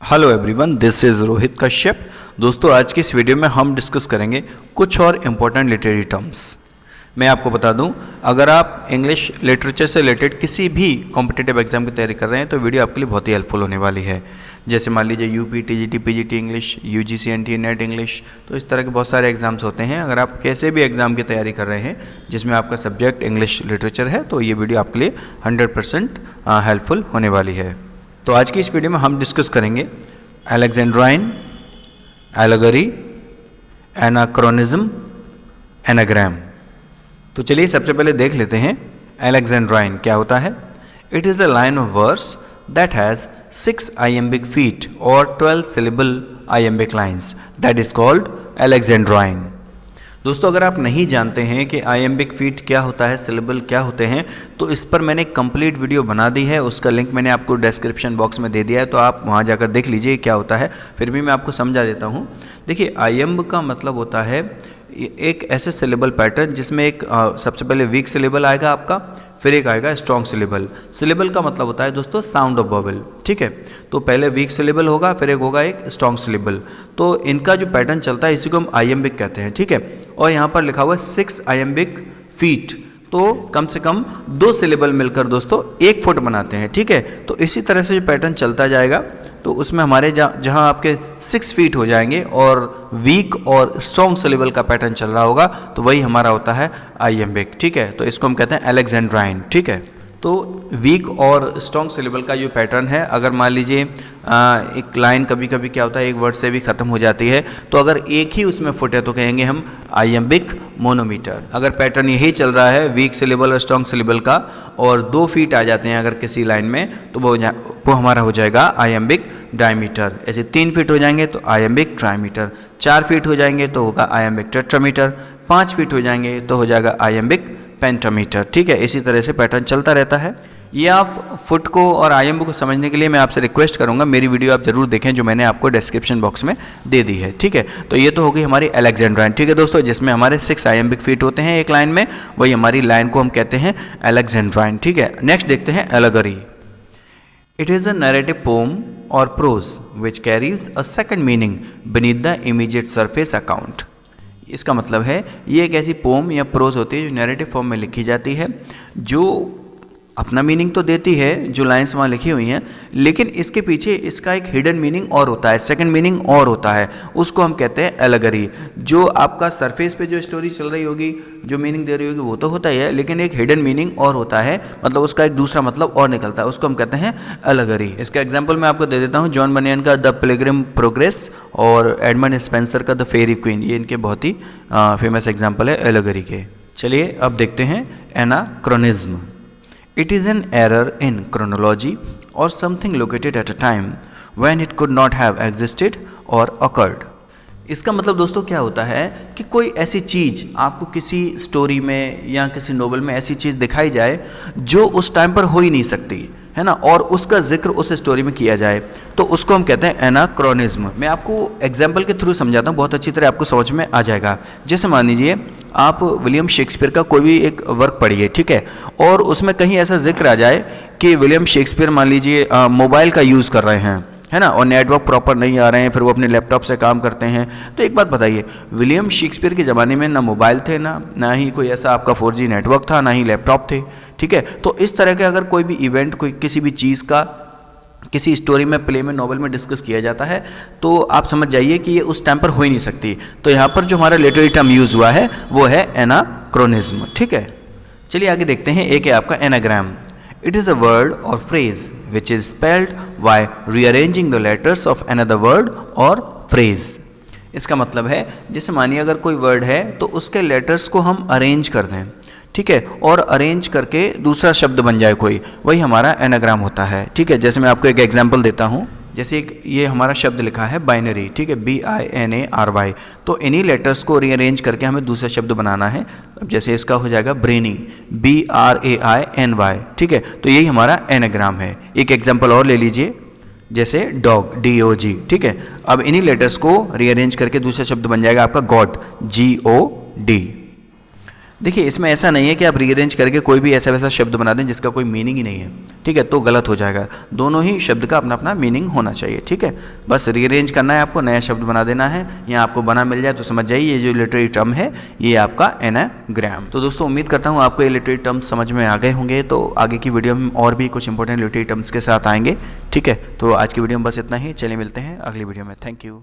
Hello everyone, this is Rohit Kashyap. दोस्तों, आज की इस वीडियो में हम डिस्कस करेंगे कुछ और इम्पोर्टेंट लिटरेरी टर्म्स। मैं आपको बता दूं, अगर आप इंग्लिश लिटरेचर से रिलेटेड किसी भी कॉम्पिटिटिव एग्जाम की तैयारी कर रहे हैं तो वीडियो आपके लिए बहुत ही हेल्पफुल होने वाली है। जैसे मान लीजिए UP, TGT, PGT English, UGC, NTA, net English, तो इस तरह के बहुत सारे एग्जाम्स होते हैं। अगर आप कैसे भी एग्जाम की तैयारी कर रहे हैं जिसमें आपका सब्जेक्ट इंग्लिश लिटरेचर है तो ये वीडियो आपके लिए 100% हेल्पफुल होने वाली है। तो आज की इस वीडियो में हम डिस्कस करेंगे अलेक्जेंड्राइन, एलेगरी, एनाक्रोनिज्म, एनाग्राम। तो चलिए सबसे पहले देख लेते हैं अलेक्जेंड्राइन क्या होता है। It is the line of verse that has 6 iambic feet or 12 syllable iambic lines, that is called Alexandrine. दोस्तों, अगर आप नहीं जानते हैं कि आयम्बिक फीट क्या होता है, सिलेबल क्या होते हैं, तो इस पर मैंने कंप्लीट वीडियो बना दी है। उसका लिंक मैंने आपको डिस्क्रिप्शन बॉक्स में दे दिया है, तो आप वहां जाकर देख लीजिए क्या होता है। फिर भी मैं आपको समझा देता हूं। देखिए, आयम्ब का मतलब होता है एक ऐसे सिलेबल पैटर्न जिसमें एक सबसे पहले वीक सिलेबल आएगा आपका, फिर एक आएगा स्ट्रॉन्ग सिलेबल। सिलेबल का मतलब होता है दोस्तों साउंड ऑफ वॉवेल, ठीक है। तो पहले वीक सिलेबल होगा, फिर एक होगा एक स्ट्रॉन्ग सिलेबल। तो इनका जो पैटर्न चलता है इसी को हम आयम्बिक कहते हैं, ठीक है। और यहाँ पर लिखा हुआ है 6 iambic feet, तो कम से कम 2 सिलेबल मिलकर दोस्तों 1 फुट बनाते हैं, ठीक है। तो इसी तरह से जो पैटर्न चलता जाएगा तो उसमें हमारे जहाँ आपके 6 फीट हो जाएंगे और वीक और स्ट्रॉन्ग सिलेबल का पैटर्न चल रहा होगा तो वही हमारा होता है आयम्बिक, ठीक है। तो इसको हम कहते हैं अलेक्जेंड्राइन, ठीक है। तो वीक और स्ट्रॉन्ग सिलेबल का जो पैटर्न है, अगर मान लीजिए एक लाइन कभी कभी क्या होता है एक वर्ड से भी ख़त्म हो जाती है, तो अगर एक ही उसमें फुट है तो कहेंगे हम आयम्बिक मोनोमीटर। अगर पैटर्न यही चल रहा है वीक सिलेबल और स्ट्रॉन्ग सिलेबल का और 2 फीट आ जाते हैं अगर किसी लाइन में, तो वो हमारा हो जाएगा आयम्बिक डायमीटर। ऐसे 3 फीट हो जाएंगे तो आयम्बिक ट्रायमीटर, 4 फीट हो जाएंगे तो होगा आयम्बिक टेट्रामीटर, 5 फीट हो जाएंगे तो हो जाएगा आयम्बिक पेंटामीटर, ठीक है। इसी तरह से पैटर्न चलता रहता है। ये आप फुट को और आयम्ब को समझने के लिए मैं आपसे रिक्वेस्ट करूंगा, मेरी वीडियो आप जरूर देखें जो मैंने आपको डिस्क्रिप्शन बॉक्स में दे दी है, ठीक है। तो ये तो होगी हमारी अलेक्जेंड्राइन, ठीक है दोस्तों, जिसमें हमारे 6 iambic फीट होते हैं एक लाइन में, वही हमारी लाइन को हम कहते हैं अलेक्जेंड्राइन, ठीक है। नेक्स्ट देखते हैं allegory. It is a narrative poem और prose which carries a second meaning beneath the immediate surface account. इसका मतलब है ये एक ऐसी पोम या प्रोज होती है जो नैरेटिव फॉर्म में लिखी जाती है, जो अपना मीनिंग तो देती है जो लाइंस वहाँ लिखी हुई हैं, लेकिन इसके पीछे इसका एक हिडन मीनिंग और होता है, सेकंड मीनिंग और होता है, उसको हम कहते हैं एलेगरी। जो आपका सरफेस पे जो स्टोरी चल रही होगी, जो मीनिंग दे रही होगी वो तो होता ही है, लेकिन एक हिडन मीनिंग और होता है, मतलब उसका एक दूसरा मतलब और निकलता है, उसको हम कहते हैं एलेगरी। इसका एग्जाम्पल मैं आपको दे देता हूँ, जॉन बनियन का द पिलग्रिम प्रोग्रेस और एडमंड स्पेंसर का द फेरी क्वीन, ये इनके बहुत ही फेमस एग्जाम्पल है एलेगरी के। चलिए अब देखते हैं anachronism. It is an error in chronology or something located at a time when it could not have existed or occurred. इसका मतलब दोस्तों क्या होता है कि कोई ऐसी चीज़ आपको किसी स्टोरी में या किसी नोवेल में ऐसी चीज़ दिखाई जाए जो उस टाइम पर हो ही नहीं सकती है ना, और उसका जिक्र उस स्टोरी में किया जाए तो उसको हम कहते हैं एनाक्रोनिज्म। मैं आपको एग्जाम्पल के थ्रू समझाता हूँ, बहुत अच्छी तरह आपको समझ में आ जाएगा। जैसे मान लीजिए आप विलियम शेक्सपियर का कोई भी एक वर्क पढ़िए, ठीक है, और उसमें कहीं ऐसा जिक्र आ जाए कि विलियम शेक्सपियर मान लीजिए मोबाइल का यूज़ कर रहे हैं, है ना, और नेटवर्क प्रॉपर नहीं आ रहे हैं, फिर वो अपने लैपटॉप से काम करते हैं। तो एक बात बताइए, विलियम शेक्सपियर के ज़माने में ना मोबाइल थे, ना ही कोई ऐसा आपका 4G नेटवर्क था, ना ही लैपटॉप थे, ठीक है। तो इस तरह के अगर कोई भी इवेंट, कोई किसी भी चीज़ का किसी स्टोरी में, प्ले में, नॉवल में डिस्कस किया जाता है तो आप समझ जाइए कि ये उस टाइम पर हो ही नहीं सकती। तो यहाँ पर जो हमारा लिटरेरी टर्म यूज़ हुआ है वो है एनाक्रोनिज्म, ठीक है। चलिए आगे देखते हैं। एक है आपका anagram. It is a word or phrase which is spelled by rearranging the letters of another word or phrase. इसका मतलब है, जैसे मानिए अगर कोई वर्ड है तो उसके लेटर्स को हम अरेंज कर दें, ठीक है, और अरेंज करके दूसरा शब्द बन जाए कोई, वही हमारा एनाग्राम होता है, ठीक है। जैसे मैं आपको एक एग्जांपल देता हूँ। जैसे एक ये हमारा शब्द लिखा है बाइनरी, ठीक है, BINARY, तो इन्हीं लेटर्स को रीअरेंज करके हमें दूसरा शब्द बनाना है। अब जैसे इसका हो जाएगा ब्रेनी, BRAINY, ठीक है। तो यही हमारा एनाग्राम है। एक एग्जांपल और ले लीजिए, जैसे डॉग, DOG, ठीक है। अब इन्हीं लेटर्स को रीअरेंज करके दूसरा शब्द बन जाएगा आपका गॉड, GOD। देखिए इसमें ऐसा नहीं है कि आप रीअरेंज करके कोई भी ऐसा वैसा शब्द बना दें जिसका कोई मीनिंग ही नहीं है, ठीक है, तो गलत हो जाएगा। दोनों ही शब्द का अपना अपना मीनिंग होना चाहिए, ठीक है। बस रीअरेंज करना है, आपको नया शब्द बना देना है, या आपको बना मिल जाए तो समझ जाइए ये जो लिटरेरी टर्म है ये आपका एनाग्राम। तो दोस्तों उम्मीद करता हूँ आपको ये लिटरेरी टर्म्स समझ में आ गए होंगे। तो आगे की वीडियो में और भी कुछ इंपॉर्टेंट लिटरेरी टर्म्स के साथ आएंगे, ठीक है। तो आज की वीडियो में बस इतना ही, चलिए मिलते हैं अगली वीडियो में। Thank you.